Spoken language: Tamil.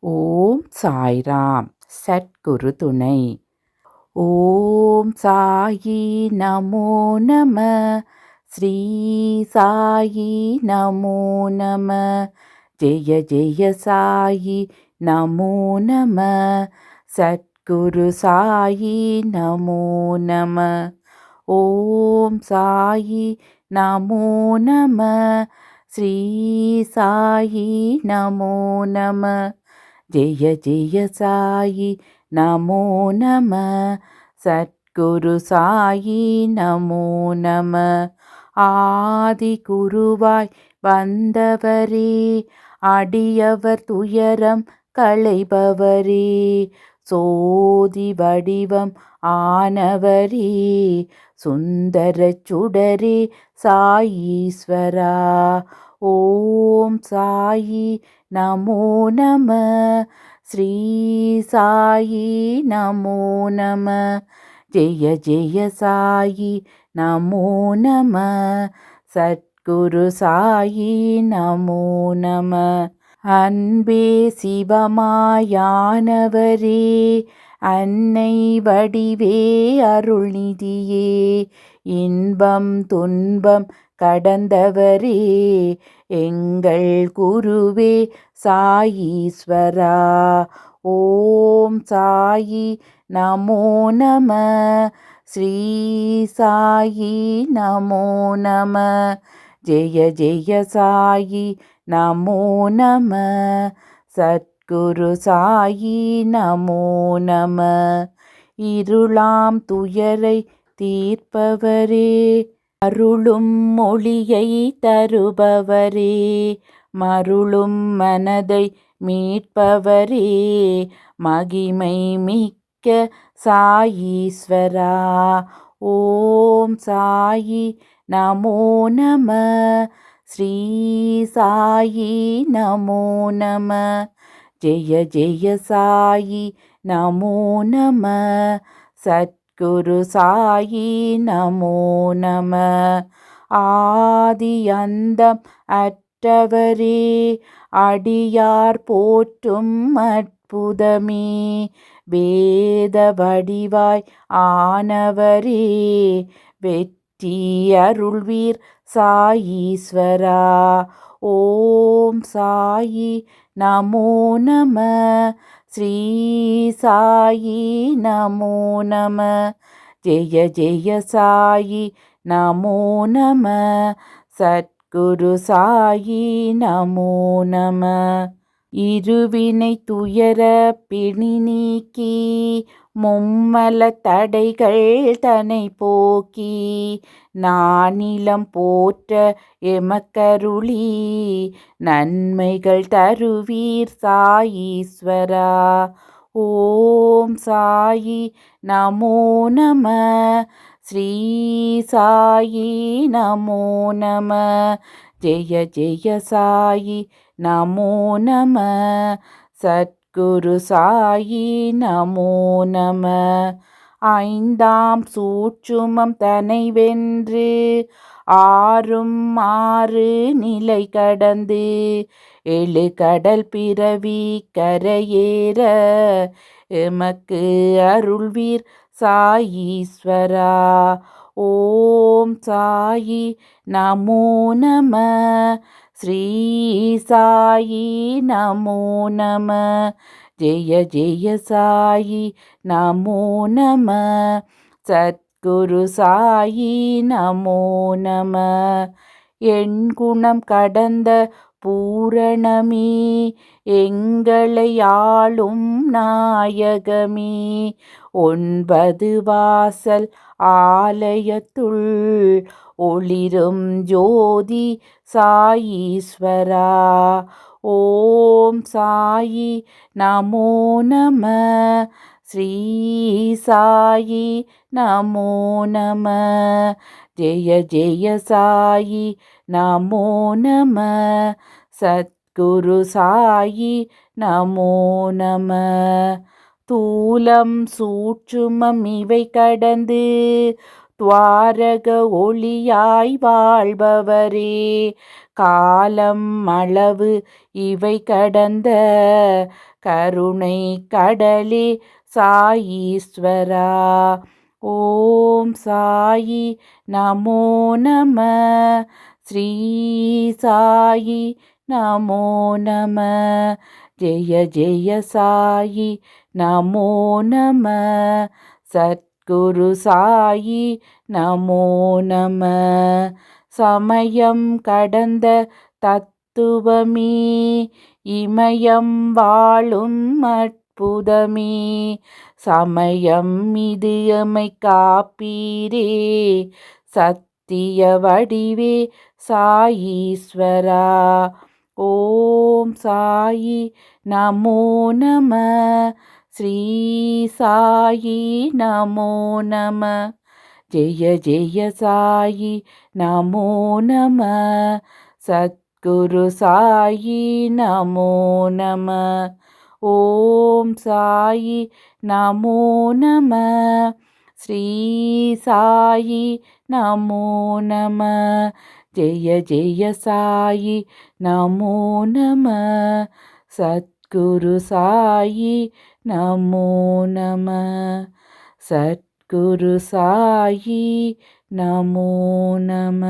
ஓம் சாய்ராம். சத்குரு துணை. ஓம் சாயி நமோ நம. ஸ்ரீ சாயி நமோ நம. ஜெய ஜெய சாயி நமோ நம. சத்குரு சாயி நமோ நம. ஓம் சாயி நமோ நம. ஸ்ரீ சாயி நமோ நம. ஜெய ஜெய சாயி நமோ நம. சத்குரு சாயி நமோ நம. ஆதி குருவாய் வந்தவரே, அடியவர் துயரம் களைபவரே, சோதி வடிவம் ஆனவரே, சுந்தரச் சுடரே சாயீஸ்வரா. ஓம் சாயி நமோ நம. ஸ்ரீ சாயி நமோ நம. ஜெய ஜெய சாயி நமோ நம. சத்குரு சாயி நமோ நம. அன்பே சிவமாயானவரே, அன்னை வடிவே அருள்நிதியே, இன்பம் துன்பம் கடந்தவரே, எங்கள் குருவே சாயீஸ்வரா. ஓம் சாயி நமோ நம. ஸ்ரீ சாயி நமோ நம. ஜெய ஜெய சாயி நமோ நம. சத்குரு சாயி நமோ நம. இருளாம் துயரை தீர்ப்பவரே, அருளும் மொழியை தருபவரே, மருளும் மனதை மீட்பவரே, மகிமை மிக்க சாயீஸ்வரா. ஓம் சாயி நமோ நம. ஸ்ரீ சாயி நமோ நம. ஜெய ஜெய சாயி நமோ நம. சத்குரு சாயி நமோ நம. ஆதி அந்தம் அற்றவரே, அடியார் போற்றும் அற்புதமே, வேத வடிவாய் ஆனவரே, வெற்றி அருள்வீர் சாயீஸ்வரா. ஓம் சாயி நமோ நம. ஸ்ரீ சாயி நமோ நம. ஜெய ஜெய சாயி நமோ நம. சத்குரு சாயி நமோ நம. இருவினை துயர பிணி நீக்கி, மும்மல தடைகள் தனை போக்கி, நானிலம் போற்ற எமக்கருளி, நன்மைகள் தருவீர் சாயீஸ்வரா. ஓம் சாயி நமோ நம. ஸ்ரீ சாயி நமோ நம. ஜெய ஜெய சாயி நமோ நம. சத்குரு சாயி நமோ நம. ஐந்தாம் சூட்சுமம் தனை வென்று, ஆறும் ஆறு நிலை கடந்து, எழு கடல் பிறவி கரையேற, எமக்கு அருள்வீர் சாயீஸ்வரா. ஓம் சாயி நமோ நம. ஸ்ரீ சாயி நமோ நம. ஜெய ஜெய சாயி நமோ நம. சத்குரு சாயி நமோ நம. என் குணம் கடந்த பூரணமே, எங்களை ஆளும் நாயகமே, 9 வாசல் ஆலயத்துள் ஒளிரும் ஜோதி சாயீஸ்வரா. ஓம் சாயி நமோ நம. ஸ்ரீ சாயி நமோ நம. ஜெய ஜெய சாயி நமோ நம. சத்குரு சாயி நமோ நம. தூலம் சூட்சுமம் இவை கடந்து, துவாரக ஒளியாய் வாழ்பவரே, காலம் அளவு இவை கடந்த கருணை கடலே சாயீஸ்வரா. ஓம் சாயி நமோ நம. ஸ்ரீ சாயி நமோ நம. ஜெய ஜெய சாயி நமோ நம. சத்குரு சாயி நமோ நம. சமயம் கடந்த தத்துவமே இமயம் வாழும் அற்புதமே. சமயம் இது எமை காப்பீரே சத்திய வடிவே சாயீஸ்வரா. ஓம் சாயி நமோ நம. ஸ்ரீ சாயி நமோ நம. ஜெய ஜெய சாயி நமோ நம. சத்குரு சாயி நமோ நம. ஓம் சாயி நமோ நம. ஸ்ரீ சாயி நமோ நம. ஜெய ஜெய சாயி நமோ நம. சத்குரு சாயி நமோ நம. சத்குரு சாயி நமோ நம.